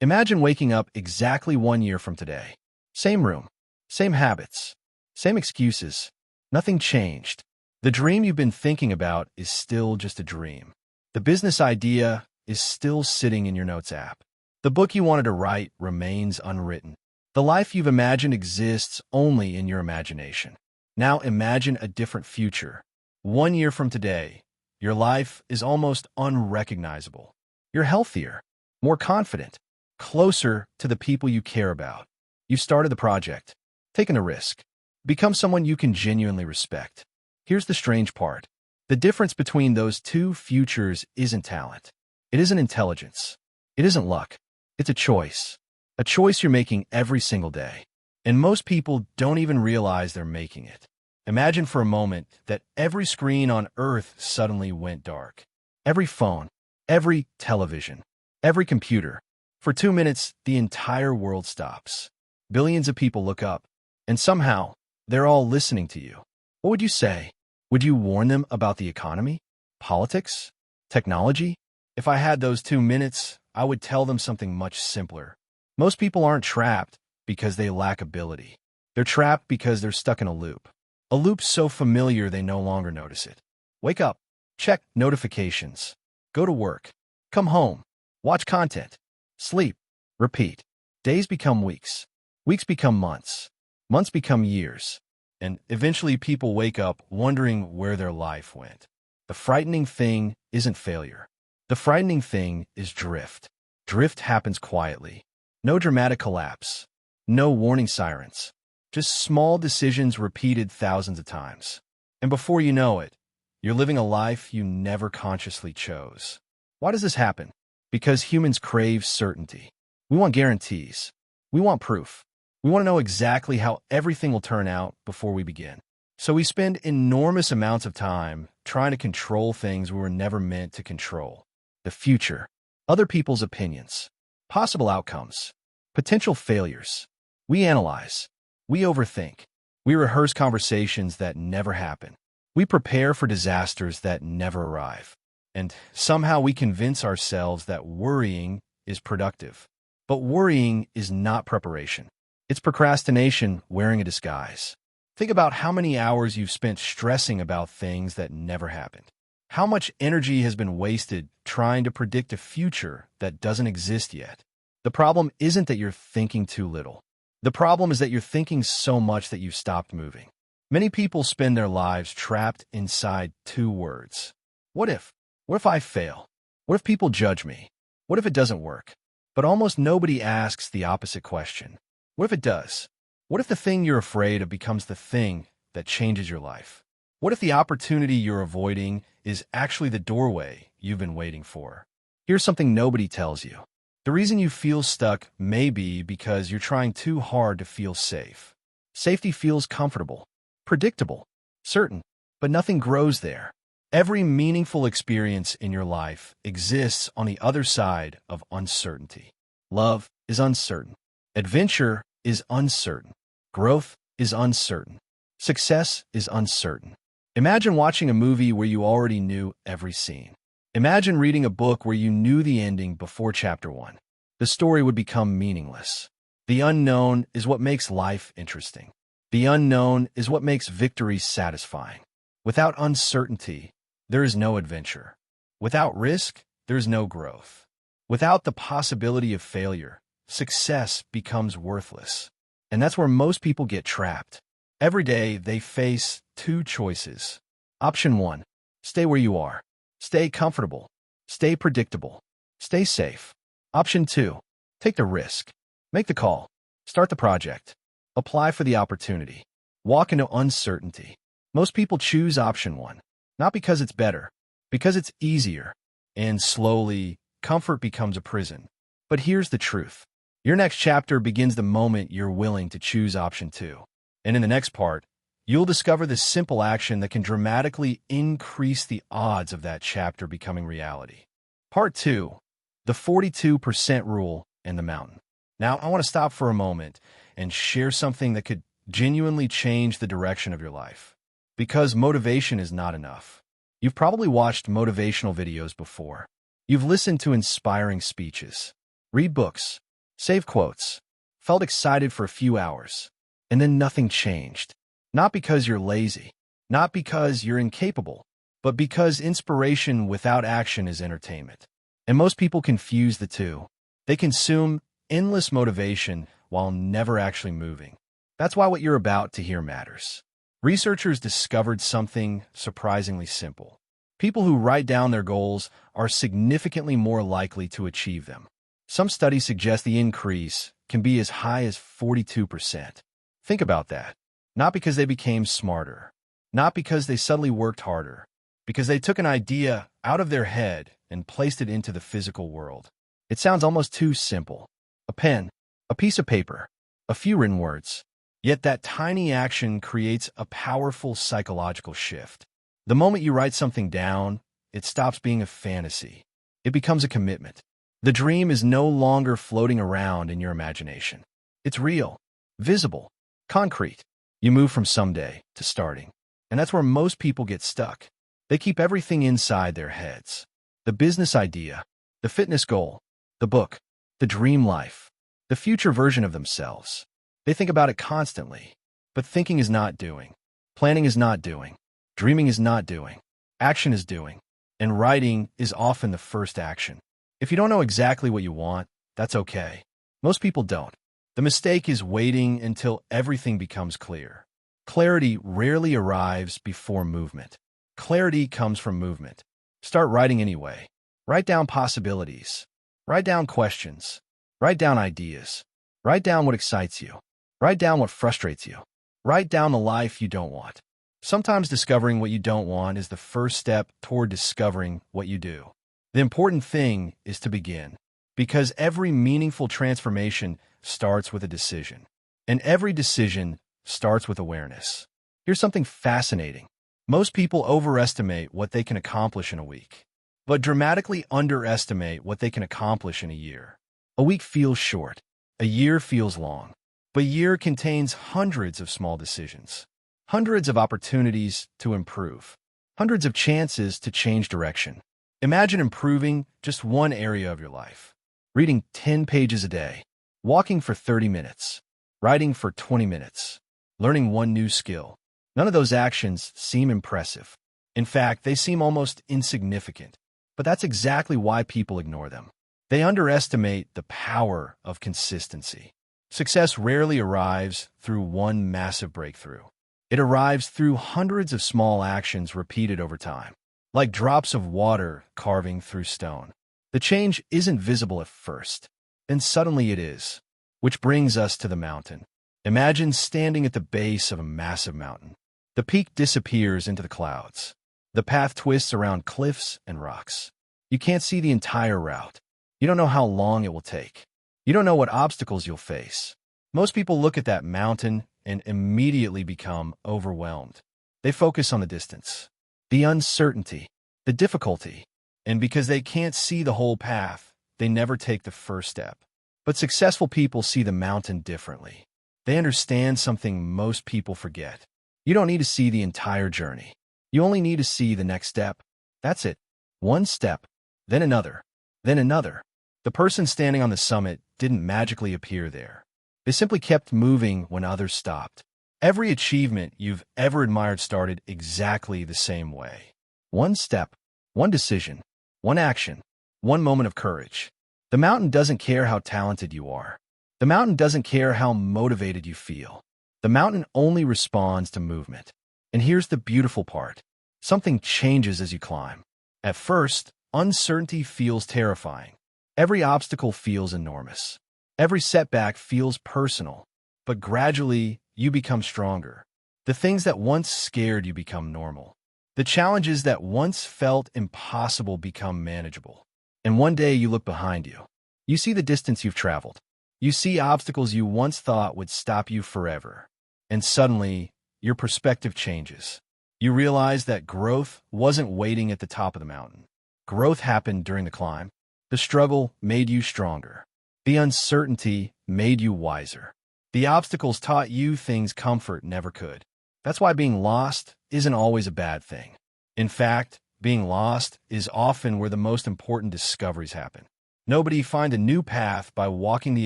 Imagine waking up exactly 1 year from today. Same room, same habits, same excuses. Nothing changed. The dream you've been thinking about is still just a dream. The business idea is still sitting in your notes app. The book you wanted to write remains unwritten. The life you've imagined exists only in your imagination. Now imagine a different future. 1 year from today, your life is almost unrecognizable. You're healthier, more confident, closer to the people you care about. You've started the project, taken a risk, become someone you can genuinely respect. Here's the strange part. The difference between those two futures isn't talent. It isn't intelligence. It isn't luck. It's a choice. A choice you're making every single day. And most people don't even realize they're making it. Imagine for a moment that every screen on Earth suddenly went dark. Every phone, every television, every computer. For 2 minutes, the entire world stops. Billions of people look up, and somehow, they're all listening to you. What would you say? Would you warn them about the economy, politics, technology? If I had those 2 minutes, I would tell them something much simpler. Most people aren't trapped because they lack ability. They're trapped because they're stuck in a loop. A loop so familiar they no longer notice it. Wake up, check notifications, go to work, come home, watch content, sleep, repeat. Days become weeks, weeks become months, months become years, and eventually people wake up wondering where their life went. The frightening thing isn't failure. The frightening thing is drift. Drift happens quietly. No dramatic collapse. No warning sirens. Just small decisions repeated thousands of times. And before you know it, you're living a life you never consciously chose. Why does this happen? Because humans crave certainty. We want guarantees. We want proof. We want to know exactly how everything will turn out before we begin. So we spend enormous amounts of time trying to control things we were never meant to control. The future, other people's opinions, possible outcomes, potential failures. We analyze. We overthink. We rehearse conversations that never happen. We prepare for disasters that never arrive. And somehow we convince ourselves that worrying is productive. But worrying is not preparation. It's procrastination wearing a disguise. Think about how many hours you've spent stressing about things that never happened. How much energy has been wasted trying to predict a future that doesn't exist yet. The problem isn't that you're thinking too little. The problem is that you're thinking so much that you've stopped moving. Many people spend their lives trapped inside 2 words. What if? What if I fail? What if people judge me? What if it doesn't work? But almost nobody asks the opposite question. What if it does? What if the thing you're afraid of becomes the thing that changes your life? What if the opportunity you're avoiding is actually the doorway you've been waiting for? Here's something nobody tells you. The reason you feel stuck may be because you're trying too hard to feel safe. Safety feels comfortable, predictable, certain, but nothing grows there. Every meaningful experience in your life exists on the other side of uncertainty. Love is uncertain. Adventure is uncertain. Growth is uncertain. Success is uncertain. Imagine watching a movie where you already knew every scene. Imagine reading a book where you knew the ending before chapter 1. The story would become meaningless. The unknown is what makes life interesting. The unknown is what makes victory satisfying. Without uncertainty, there is no adventure. Without risk, there is no growth. Without the possibility of failure, success becomes worthless. And that's where most people get trapped. Every day, they face 2 choices. Option 1, stay where you are. Stay comfortable. Stay predictable. Stay safe. Option 2, take the risk. Make the call. Start the project. Apply for the opportunity. Walk into uncertainty. Most people choose option 1, not because it's better, because it's easier. And slowly, comfort becomes a prison. But here's the truth. Your next chapter begins the moment you're willing to choose option 2. And in the next part, you'll discover the simple action that can dramatically increase the odds of that chapter becoming reality. Part 2, the 42% rule and the mountain. Now, I want to stop for a moment and share something that could genuinely change the direction of your life. Because motivation is not enough. You've probably watched motivational videos before. You've listened to inspiring speeches, read books, Save quotes. Felt excited for a few hours. And then nothing changed. Not because you're lazy. Not because you're incapable. But because inspiration without action is entertainment. And most people confuse the two. They consume endless motivation while never actually moving. That's why what you're about to hear matters. Researchers discovered something surprisingly simple. People who write down their goals are significantly more likely to achieve them. Some studies suggest the increase can be as high as 42%. Think about that. Not because they became smarter. Not because they suddenly worked harder. Because they took an idea out of their head and placed it into the physical world. It sounds almost too simple. A pen, a piece of paper, a few written words. Yet that tiny action creates a powerful psychological shift. The moment you write something down, it stops being a fantasy. It becomes a commitment. The dream is no longer floating around in your imagination. It's real, visible, concrete. You move from someday to starting. And that's where most people get stuck. They keep everything inside their heads. The business idea, the fitness goal, the book, the dream life, the future version of themselves. They think about it constantly. But thinking is not doing. Planning is not doing. Dreaming is not doing. Action is doing. And writing is often the first action. If you don't know exactly what you want, that's okay. Most people don't. The mistake is waiting until everything becomes clear. Clarity rarely arrives before movement. Clarity comes from movement. Start writing anyway. Write down possibilities. Write down questions. Write down ideas. Write down what excites you. Write down what frustrates you. Write down the life you don't want. Sometimes discovering what you don't want is the first step toward discovering what you do. The important thing is to begin, because every meaningful transformation starts with a decision, and every decision starts with awareness. Here's something fascinating. Most people overestimate what they can accomplish in a week, but dramatically underestimate what they can accomplish in a year. A week feels short. A year feels long. But a year contains hundreds of small decisions, hundreds of opportunities to improve, hundreds of chances to change direction. Imagine improving just one area of your life. Reading 10 pages a day, walking for 30 minutes, writing for 20 minutes, learning one new skill. None of those actions seem impressive. In fact, they seem almost insignificant. But that's exactly why people ignore them. They underestimate the power of consistency. Success rarely arrives through one massive breakthrough. It arrives through hundreds of small actions repeated over time, like drops of water carving through stone. The change isn't visible at first, then suddenly it is. Which brings us to the mountain. Imagine standing at the base of a massive mountain. The peak disappears into the clouds. The path twists around cliffs and rocks. You can't see the entire route. You don't know how long it will take. You don't know what obstacles you'll face. Most people look at that mountain and immediately become overwhelmed. They focus on the distance, the uncertainty, the difficulty, and because they can't see the whole path, they never take the first step. But successful people see the mountain differently. They understand something most people forget. You don't need to see the entire journey. You only need to see the next step. That's it. One step, then another, then another. The person standing on the summit didn't magically appear there. They simply kept moving when others stopped. Every achievement you've ever admired started exactly the same way. One step, one decision, one action, one moment of courage. The mountain doesn't care how talented you are. The mountain doesn't care how motivated you feel. The mountain only responds to movement. And here's the beautiful part. Something changes as you climb. At first, uncertainty feels terrifying. Every obstacle feels enormous. Every setback feels personal. But gradually, you become stronger. The things that once scared you become normal. The challenges that once felt impossible become manageable. And one day you look behind you. You see the distance you've traveled. You see obstacles you once thought would stop you forever. And suddenly, your perspective changes. You realize that growth wasn't waiting at the top of the mountain. Growth happened during the climb. The struggle made you stronger. The uncertainty made you wiser. The obstacles taught you things comfort never could. That's why being lost isn't always a bad thing. In fact, being lost is often where the most important discoveries happen. Nobody finds a new path by walking the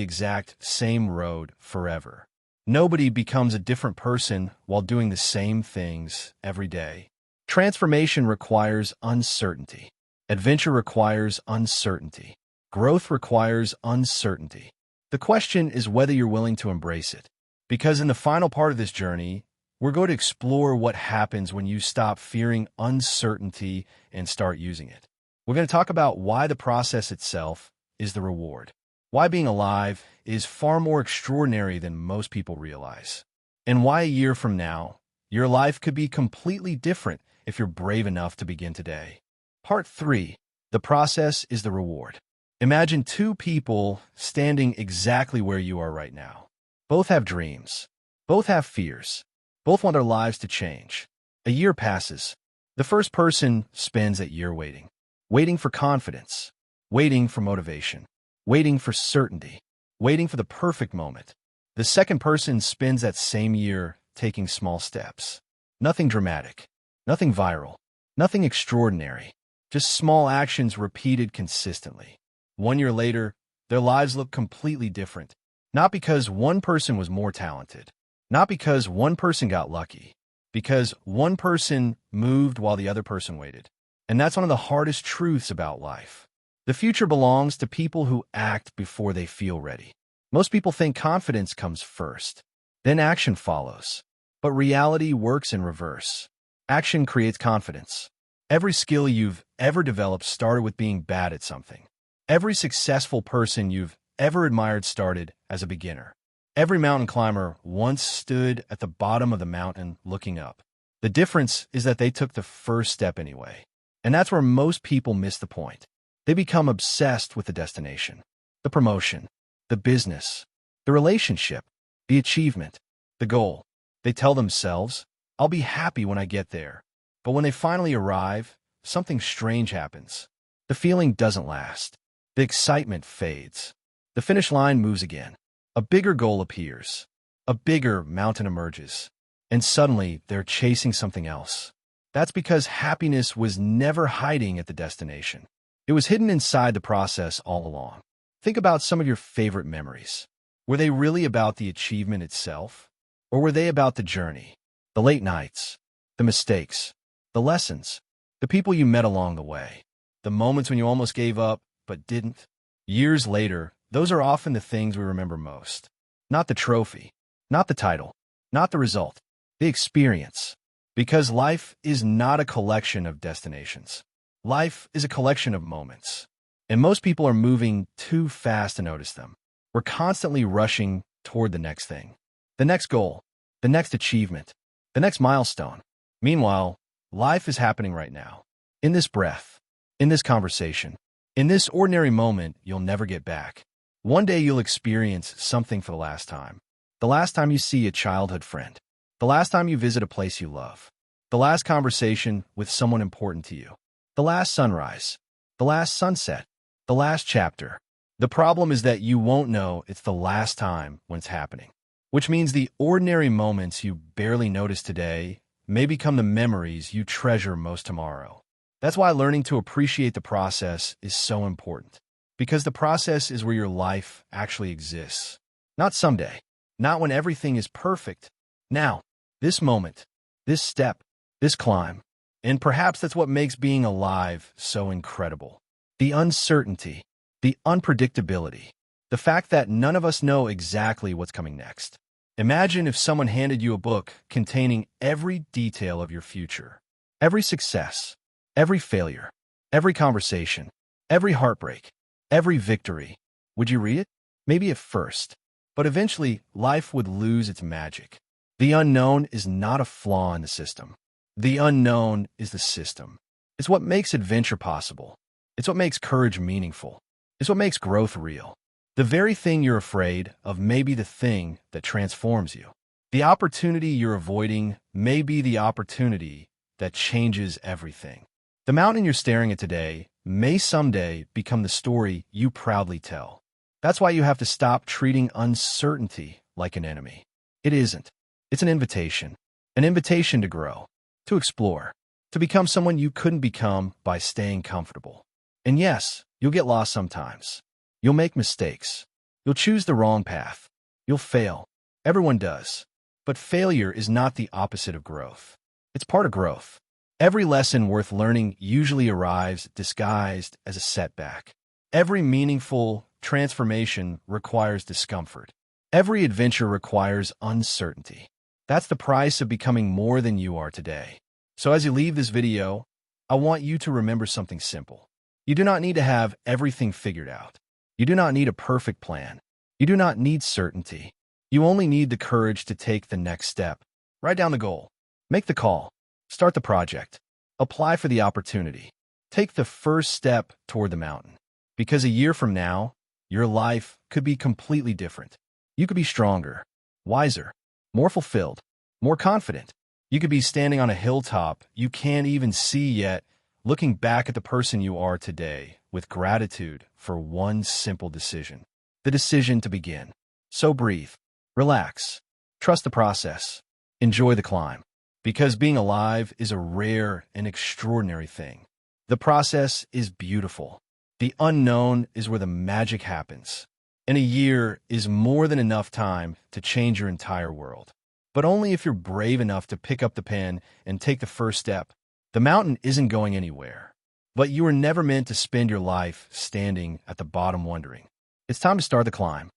exact same road forever. Nobody becomes a different person while doing the same things every day. Transformation requires uncertainty. Adventure requires uncertainty. Growth requires uncertainty. The question is whether you're willing to embrace it. Because in the final part of this journey, we're going to explore what happens when you stop fearing uncertainty and start using it. We're going to talk about why the process itself is the reward. Why being alive is far more extraordinary than most people realize. And why a year from now, your life could be completely different if you're brave enough to begin today. Part 3. The process is the reward. Imagine two people standing exactly where you are right now. Both have dreams. Both have fears. Both want their lives to change. A year passes. The first person spends that year waiting. Waiting for confidence. Waiting for motivation. Waiting for certainty. Waiting for the perfect moment. The second person spends that same year taking small steps. Nothing dramatic. Nothing viral. Nothing extraordinary. Just small actions repeated consistently. 1 year later, their lives look completely different. Not because one person was more talented. Not because one person got lucky. Because one person moved while the other person waited. And that's one of the hardest truths about life. The future belongs to people who act before they feel ready. Most people think confidence comes first. Then action follows. But reality works in reverse. Action creates confidence. Every skill you've ever developed started with being bad at something. Every successful person you've ever admired started as a beginner. Every mountain climber once stood at the bottom of the mountain looking up. The difference is that they took the first step anyway. And that's where most people miss the point. They become obsessed with the destination, the promotion, the business, the relationship, the achievement, the goal. They tell themselves, I'll be happy when I get there. But when they finally arrive, something strange happens. The feeling doesn't last. The excitement fades. The finish line moves again. A bigger goal appears. A bigger mountain emerges. And suddenly, they're chasing something else. That's because happiness was never hiding at the destination. It was hidden inside the process all along. Think about some of your favorite memories. Were they really about the achievement itself? Or were they about the journey? The late nights, the mistakes, the lessons, the people you met along the way, the moments when you almost gave up but didn't? Years later, those are often the things we remember most. Not the trophy, not the title, not the result, the experience. Because life is not a collection of destinations. Life is a collection of moments. And most people are moving too fast to notice them. We're constantly rushing toward the next thing, the next goal, the next achievement, the next milestone. Meanwhile, life is happening right now. In this breath, in this conversation, in this ordinary moment you'll never get back. One day you'll experience something for the last time. The last time you see a childhood friend. The last time you visit a place you love. The last conversation with someone important to you. The last sunrise. The last sunset. The last chapter. The problem is that you won't know it's the last time when it's happening. Which means the ordinary moments you barely notice today may become the memories you treasure most tomorrow. That's why learning to appreciate the process is so important. Because the process is where your life actually exists. Not someday. Not when everything is perfect. Now, this moment, this step, this climb. And perhaps that's what makes being alive so incredible. The uncertainty, the unpredictability, the fact that none of us know exactly what's coming next. Imagine if someone handed you a book containing every detail of your future. Every success, every failure, every conversation, every heartbreak, every victory. Would you read it? Maybe at first. But eventually, life would lose its magic. The unknown is not a flaw in the system. The unknown is the system. It's what makes adventure possible. It's what makes courage meaningful. It's what makes growth real. The very thing you're afraid of may be the thing that transforms you. The opportunity you're avoiding may be the opportunity that changes everything. The mountain you're staring at today may someday become the story you proudly tell. That's why you have to stop treating uncertainty like an enemy. It isn't. It's an invitation to grow, to explore, to become someone you couldn't become by staying comfortable. And yes, you'll get lost sometimes. You'll make mistakes. You'll choose the wrong path. You'll fail. Everyone does. But failure is not the opposite of growth. It's part of growth. Every lesson worth learning usually arrives disguised as a setback. Every meaningful transformation requires discomfort. Every adventure requires uncertainty. That's the price of becoming more than you are today. So as you leave this video, I want you to remember something simple. You do not need to have everything figured out. You do not need a perfect plan. You do not need certainty. You only need the courage to take the next step. Write down the goal. Make the call. Start the project. Apply for the opportunity. Take the first step toward the mountain. Because a year from now, your life could be completely different. You could be stronger, wiser, more fulfilled, more confident. You could be standing on a hilltop you can't even see yet, looking back at the person you are today with gratitude for one simple decision. The decision to begin. So breathe. Relax. Trust the process. Enjoy the climb. Because being alive is a rare and extraordinary thing. The process is beautiful. The unknown is where the magic happens. And a year is more than enough time to change your entire world. But only if you're brave enough to pick up the pen and take the first step. The mountain isn't going anywhere. But you were never meant to spend your life standing at the bottom wondering. It's time to start the climb.